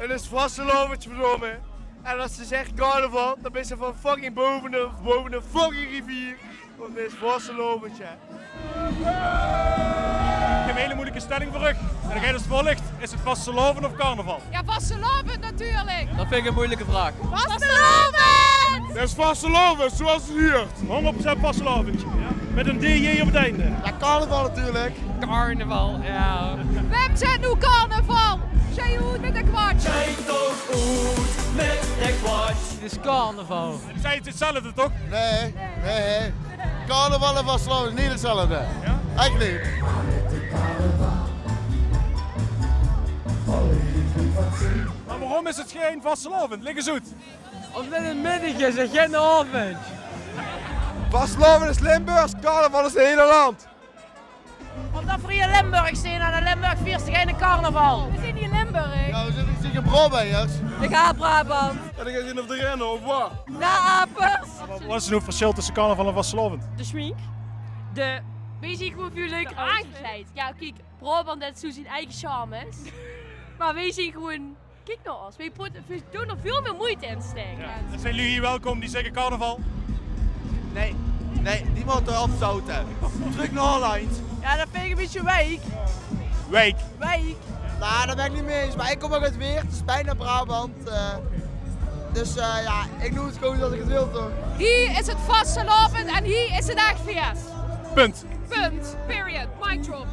Het is vastelovendje verdomme. En als ze zegt carnaval, dan is ze van fucking boven de fucking rivier. Want het is vastelovendje. Ik heb een hele moeilijke stelling voor u. En dan ga je als volgt. Is het vastelovend of carnaval? Ja, vastelovend natuurlijk. Dat vind ik een moeilijke vraag. Vastelovend! Het is vastelovend, zoals het hier. 100% vastelovendje. Ja? Met een DJ op het einde. Ja, carnaval natuurlijk. Carnaval, ja. Wem zijn nu carnaval? Zij goed met de kwart. Het is carnaval. En zei het hetzelfde toch? Nee. Carnaval en vastelovend is niet hetzelfde. Ja? Eigenlijk niet. Maar waarom is het geen vastelovend? Lig eens uit. Omdat het middag is en geen avond. Vastelovend is Limburgs, carnaval is het hele land. Omdat we hier in Limburg zijn en in Limburg viert zich geen carnaval. We zijn hier in Limburg. Ja, we zitten hier in Brabant. Ik haat Brabant. En dan ga je zien of de rennen of wat? Na Apers. Wat is nu het verschil tussen carnaval en vastelovend? De schmink. Wij zijn gewoon veel leuker aangekleed. Ja, kijk, Brabant heeft zo zijn eigen charmes. Maar wij zijn gewoon... Kijk nou eens, wij doen er veel meer moeite in te steken. Dan zijn jullie hier welkom die zeggen carnaval. Nee, die moet er afzouten. Terug naar Holland. Ja, dat vind ik een beetje week. Week. Week. Nou, daar ben ik niet mee eens. Maar ik kom ook uit Weert, het is bijna Brabant. Dus ja, ik doe het gewoon zoals ik het wil toch. Hier is het vastelovend en hier is het echt feest. Punt. Punt. Period. Mic drop.